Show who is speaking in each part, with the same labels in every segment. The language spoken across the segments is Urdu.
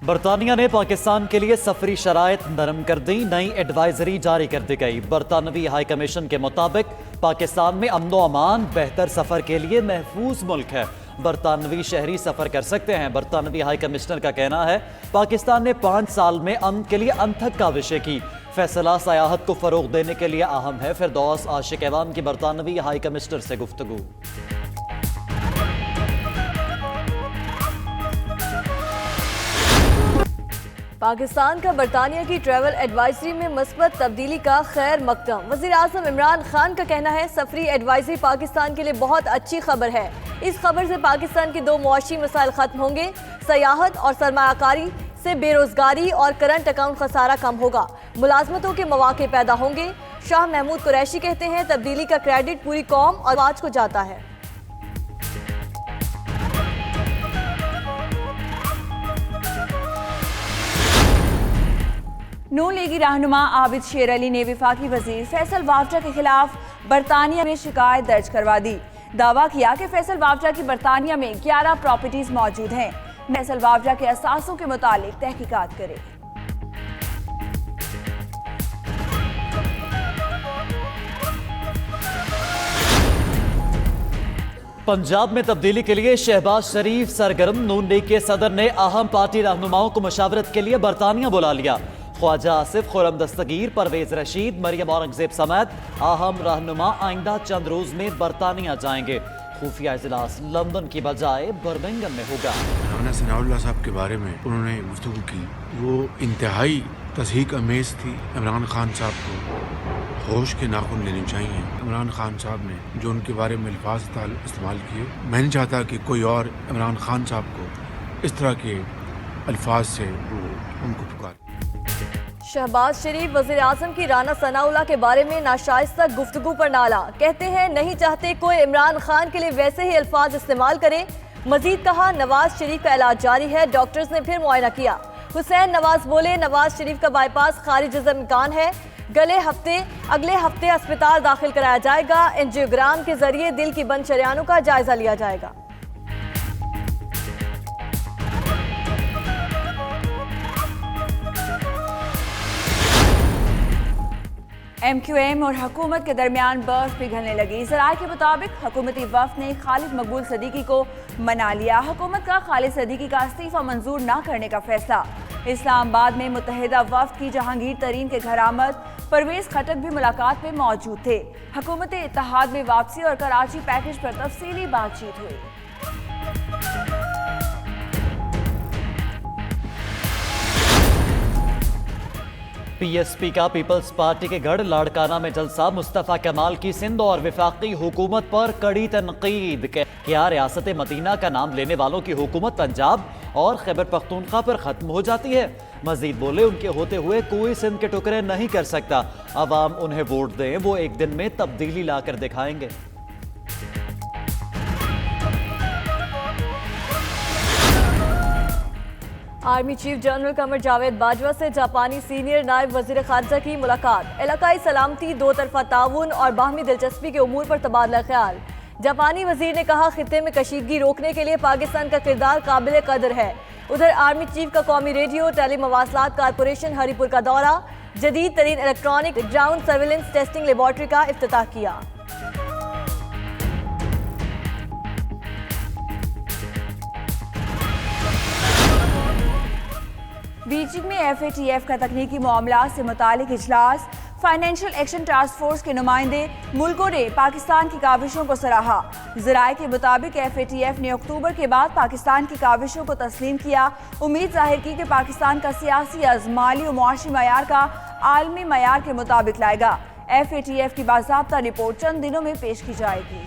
Speaker 1: برطانیہ نے پاکستان کے لیے سفری شرائط نرم کر دی، نئی ایڈوائزری جاری کر دی گئی۔ برطانوی ہائی کمیشن کے مطابق پاکستان میں امن و امان بہتر سفر کے لیے محفوظ ملک ہے، برطانوی شہری سفر کر سکتے ہیں۔ برطانوی ہائی کمشنر کا کہنا ہے پاکستان نے 5 سال میں امن کے لیے انتھک کاوشیں کی، فیصلہ سیاحت کو فروغ دینے کے لیے اہم ہے۔ فردوس عاشق ایوان کی برطانوی ہائی کمشنر سے گفتگو۔
Speaker 2: پاکستان کا برطانیہ کی ٹریول ایڈوائزری میں مثبت تبدیلی کا خیر مقدم۔ وزیر اعظم عمران خان کا کہنا ہے سفری ایڈوائزری پاکستان کے لیے بہت اچھی خبر ہے، اس خبر سے پاکستان کے 2 معاشی مسائل ختم ہوں گے، سیاحت اور سرمایہ کاری سے بے روزگاری اور کرنٹ اکاؤنٹ خسارہ کم ہوگا، ملازمتوں کے مواقع پیدا ہوں گے۔ شاہ محمود قریشی کہتے ہیں تبدیلی کا کریڈٹ پوری قوم اور فوج کو جاتا ہے۔
Speaker 3: نون لیگی رہنما عابد شیر علی نے وفاقی وزیر فیصل وافٹا کے خلاف برطانیہ میں شکایت درج کروا دی۔ دعویٰ کیا کہ فیصل وافٹا کی برطانیہ میں 11 پراپرٹیز موجود ہیں، فیصل وافٹا کے اثاثوں کے متعلق تحقیقات کرے۔
Speaker 1: پنجاب میں تبدیلی کے لیے شہباز شریف سرگرم، نون لیگ کے صدر نے اہم پارٹی رہنماؤں کو مشاورت کے لیے برطانیہ بلا لیا۔ خواجہ آصف، خرم دستگیر، پرویز رشید، مریم اورنگزیب سمیت اہم رہنما آئندہ چند روز میں برطانیہ جائیں گے۔ خفیہ اجلاس لندن کی بجائے برمنگھم میں ہوگا۔
Speaker 4: مولانا ثناء اللہ صاحب کے بارے میں انہوں نے گفتگو کی، وہ انتہائی تضحیک امیز تھی۔ عمران خان صاحب کو ہوش کے ناخن لینے چاہیے۔ عمران خان صاحب نے جو ان کے بارے میں الفاظ استعمال کیے، میں نہیں چاہتا کہ کوئی اور عمران خان صاحب کو اس طرح کے الفاظ سے وہ ان کو پکارے۔
Speaker 2: شہباز شریف وزیر اعظم کی رانا ثناء اللہ کے بارے میں ناشائستہ گفتگو پر نالا، کہتے ہیں نہیں چاہتے کوئی عمران خان کے لیے ویسے ہی الفاظ استعمال کرے۔ مزید کہا نواز شریف کا علاج جاری ہے، ڈاکٹرز نے پھر معائنہ کیا۔ حسین نواز بولے نواز شریف کا بائی پاس خارج از امکان ہے، اگلے ہفتے اسپتال داخل کرایا جائے گا، اینجیوگرام کے ذریعے دل کی بند شریانوں کا جائزہ لیا جائے گا۔
Speaker 3: ایم کیو ایم اور حکومت کے درمیان برف پگھلنے لگی۔ ذرائع کے مطابق حکومتی وفد نے خالد مقبول صدیقی کو منا لیا۔ حکومت کا خالد صدیقی کا استعفیٰ منظور نہ کرنے کا فیصلہ۔ اسلام آباد میں متحدہ وفد کی جہانگیر ترین کے گھر آمد، پرویز خٹک بھی ملاقات میں موجود تھے۔ حکومت اتحاد میں واپسی اور کراچی پیکج پر تفصیلی بات چیت ہوئی۔
Speaker 1: پی ایس پی کا پیپلز پارٹی کے گڑھ لاڑکانہ میں جلسہ، مصطفیٰ کمال کی سندھ اور وفاقی حکومت پر کڑی تنقید۔ کیا ریاست مدینہ کا نام لینے والوں کی حکومت پنجاب اور خیبر پختونخوا پر ختم ہو جاتی ہے؟ مزید بولے ان کے ہوتے ہوئے کوئی سندھ کے ٹکڑے نہیں کر سکتا، عوام انہیں ووٹ دیں، وہ ایک دن میں تبدیلی لا کر دکھائیں گے۔
Speaker 2: Army chief general Qamar Javed Bajwa سے جاپانی سینئر نائب وزیر خارجہ کی ملاقات، علاقائی سلامتی، دو طرفہ تعاون اور باہمی دلچسپی کے امور پر تبادلہ خیال۔ جاپانی وزیر نے کہا خطے میں کشیدگی روکنے کے لیے پاکستان کا کردار قابل قدر ہے۔ ادھر آرمی چیف کا قومی ریڈیو ٹیلی مواصلات کارپوریشن ہری پور کا دورہ، جدید ترین electronic ground surveillance testing laboratory کا افتتاح کیا۔
Speaker 3: بیجنگ میں ایف اے ٹی ایف کا تکنیکی معاملات سے متعلق اجلاس، فائنینشیل ایکشن ٹاسک فورس کے نمائندے ملکوں نے پاکستان کی کاوشوں کو سراہا۔ ذرائع کے مطابق ایف اے ٹی ایف نے اکتوبر کے بعد پاکستان کی کاوشوں کو تسلیم کیا، امید ظاہر کی کہ پاکستان کا سیاسی عزم مالی و معاشی معیار کا عالمی معیار کے مطابق لائے گا۔ ایف اے ٹی ایف کی باضابطہ رپورٹ چند دنوں میں پیش کی جائے گی۔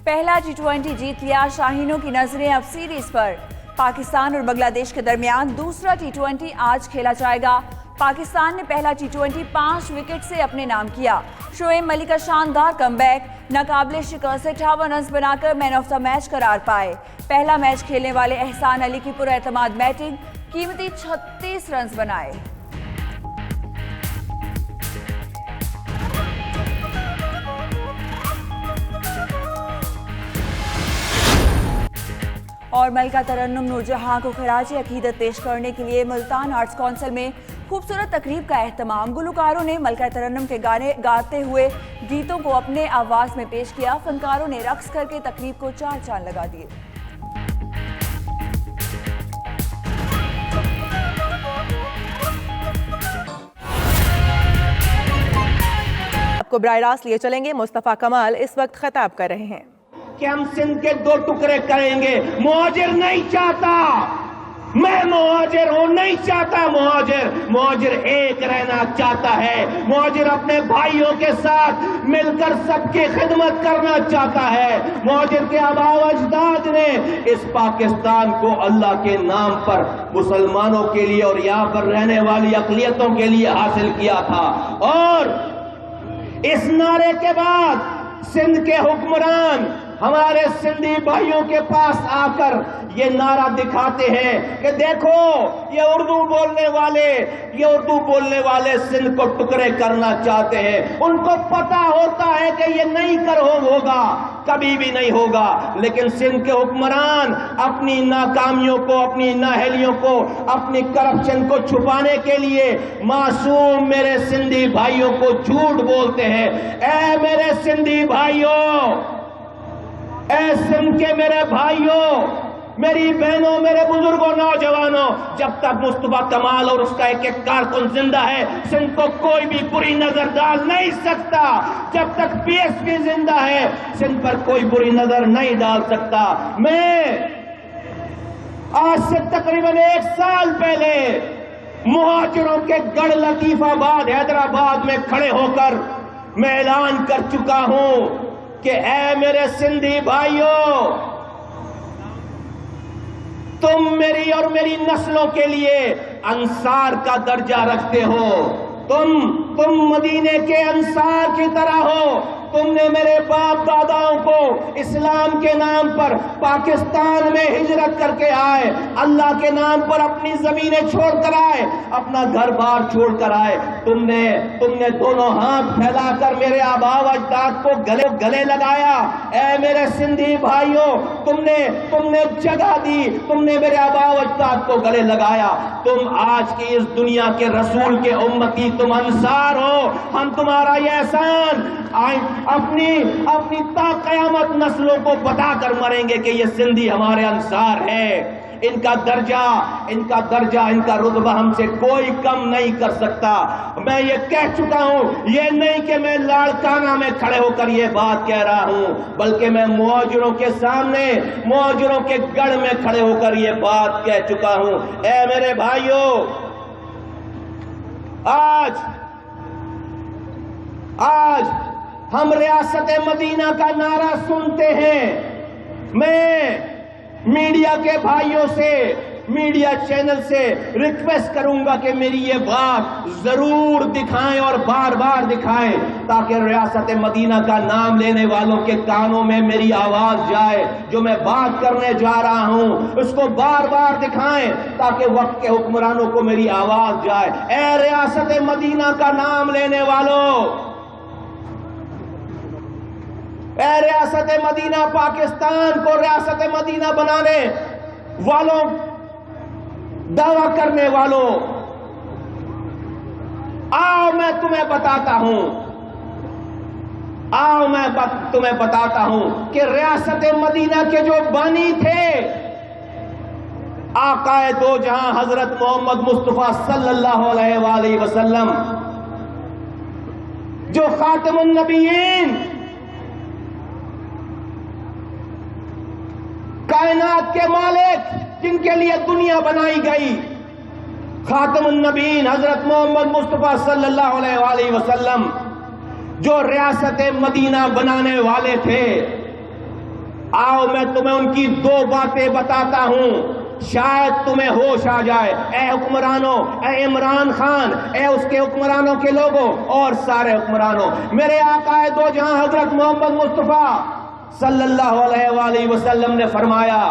Speaker 3: پہلا T20 جیت لیا، شاہینوں کی نظریں اب سیریز پر۔ پاکستان اور بنگلہ دیش کے درمیان دوسرا T20 آج کھیلا جائے گا۔ پاکستان نے پہلا T20 5 وکٹ سے اپنے نام کیا۔ شعیب ملک کا شاندار کم بیک، ناقابل شکست 58 رنز بنا کر مین آف دا میچ قرار پائے۔ پہلا میچ کھیلنے والے احسان علی کی پراعتماد بیٹنگ، قیمتی 36 رنز بنائے۔ اور ملکہ ترنم نورجہاں کو خراج عقیدت پیش کرنے کے لیے ملتان آرٹس کونسل میں خوبصورت تقریب کا اہتمام۔ گلوکاروں نے ملکہ ترنم کے گانے گاتے ہوئے گیتوں کو اپنے آواز میں پیش کیا۔ فنکاروں نے رقص کر کے تقریب کو چار چاند لگا دیے۔
Speaker 5: آپ کو براہ راست لیے چلیں گے، مصطفیٰ کمال اس وقت خطاب کر رہے ہیں
Speaker 6: کہ ہم سندھ کے دو ٹکڑے کریں گے۔ مہاجر نہیں چاہتا، میں مہاجر ہوں، نہیں چاہتا مہاجر ایک رہنا چاہتا ہے۔ مہاجر اپنے بھائیوں کے ساتھ مل کر سب کی خدمت کرنا چاہتا ہے۔ مہاجر کے آباء و اجداد نے اس پاکستان کو اللہ کے نام پر مسلمانوں کے لیے اور یہاں پر رہنے والی اقلیتوں کے لیے حاصل کیا تھا، اور اس نعرے کے بعد سندھ کے حکمران ہمارے سندھی بھائیوں کے پاس آ کر یہ نعرہ دکھاتے ہیں کہ دیکھو یہ اردو بولنے والے سندھ کو ٹکڑے کرنا چاہتے ہیں۔ ان کو پتا ہوتا ہے کہ یہ نہیں ہوگا، کبھی بھی نہیں ہوگا، لیکن سندھ کے حکمران اپنی ناکامیوں کو، اپنی نااہلیوں کو، اپنی کرپشن کو چھپانے کے لیے معصوم میرے سندھی بھائیوں کو جھوٹ بولتے ہیں۔ اے میرے سندھی بھائیوں، اے سندھ کے میرے بھائیوں، میری بہنوں، میرے بزرگوں، نوجوانوں، جب تک مصطفیٰ کمال اور اس کا ایک ایک کارکن زندہ ہے، سندھ کو کوئی بھی بری نظر ڈال نہیں سکتا۔ جب تک پی ایس پی زندہ ہے، سندھ پر کوئی بری نظر نہیں ڈال سکتا۔ میں آج سے تقریباً 1 سال پہلے مہاجروں کے گڑھ لطیف آباد حیدرآباد میں کھڑے ہو کر میں اعلان کر چکا ہوں کہ اے میرے سندھی بھائیوں، تم میری اور میری نسلوں کے لیے انصار کا درجہ رکھتے ہو، تم مدینے کے انصار کی طرح ہو۔ تم نے میرے باپ داداؤں کو اسلام کے نام پر پاکستان میں ہجرت کر کے آئے، اللہ کے نام پر اپنی زمینیں چھوڑ کر آئے، اپنا گھر بار چھوڑ کر آئے۔ تم نے دونوں ہاتھ پھیلا کر میرے آباء و اجداد کو گلے لگایا۔ اے میرے سندھی بھائیوں، تم نے جگہ دی، تم نے میرے آباء و اجداد کو گلے لگایا۔ تم آج کی اس دنیا کے رسول کے امتی، تم انصار ہو۔ ہم تمہارا یہ احسان اپنی تا قیامت نسلوں کو بتا کر مریں گے کہ یہ سندھی ہمارے انصار ہے۔ ان کا درجہ، ان کا رتبہ ہم سے کوئی کم نہیں کر سکتا۔ میں یہ کہہ چکا ہوں، یہ نہیں کہ میں لاڑکانہ میں کھڑے ہو کر یہ بات کہہ رہا ہوں، بلکہ میں مہاجروں کے سامنے، مہاجروں کے گڑھ میں کھڑے ہو کر یہ بات کہہ چکا ہوں۔ اے میرے بھائیوں، آج ہم ریاست مدینہ کا نعرہ سنتے ہیں۔ میں میڈیا کے بھائیوں سے، میڈیا چینل سے ریکویسٹ کروں گا کہ میری یہ بات ضرور دکھائیں اور بار بار دکھائیں، تاکہ ریاست مدینہ کا نام لینے والوں کے کانوں میں میری آواز جائے۔ جو میں بات کرنے جا رہا ہوں اس کو بار بار دکھائیں، تاکہ وقت کے حکمرانوں کو میری آواز جائے۔ اے ریاست مدینہ کا نام لینے والوں، اے ریاست مدینہ، پاکستان کو ریاست مدینہ بنانے والوں، دعویٰ کرنے والوں، آؤ میں تمہیں بتاتا ہوں کہ ریاست مدینہ کے جو بانی تھے، آقا دو جہاں حضرت محمد مصطفیٰ صلی اللہ علیہ وآلہ وسلم، جو خاتم النبیین، کائنات کے مالک، جن کے لیے دنیا بنائی گئی، خاتم النبیین حضرت محمد مصطفیٰ صلی اللہ علیہ وآلہ وسلم، جو ریاست مدینہ بنانے والے تھے، آؤ میں تمہیں ان کی 2 باتیں بتاتا ہوں، شاید تمہیں ہوش آ جائے۔ اے حکمرانوں، اے عمران خان، اے اس کے حکمرانوں کے لوگوں اور سارے حکمرانوں، میرے آقا دو جہاں حضرت محمد مصطفیٰ صلی اللہ علیہ وآلہ وسلم نے فرمایا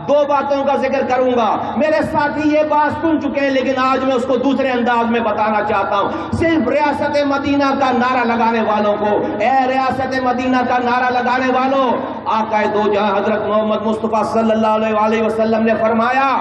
Speaker 6: دو باتوں کا ذکر کروں گا. میرے ساتھی یہ بات سن چکے ہیں لیکن آج میں اس کو دوسرے انداز میں بتانا چاہتا ہوں. صرف ریاست مدینہ کا نعرہ لگانے والوں کو، اے ریاست مدینہ کا نعرہ لگانے والوں، آقا دو جہاں حضرت محمد مصطفیٰ صلی اللہ علیہ وسلم نے فرمایا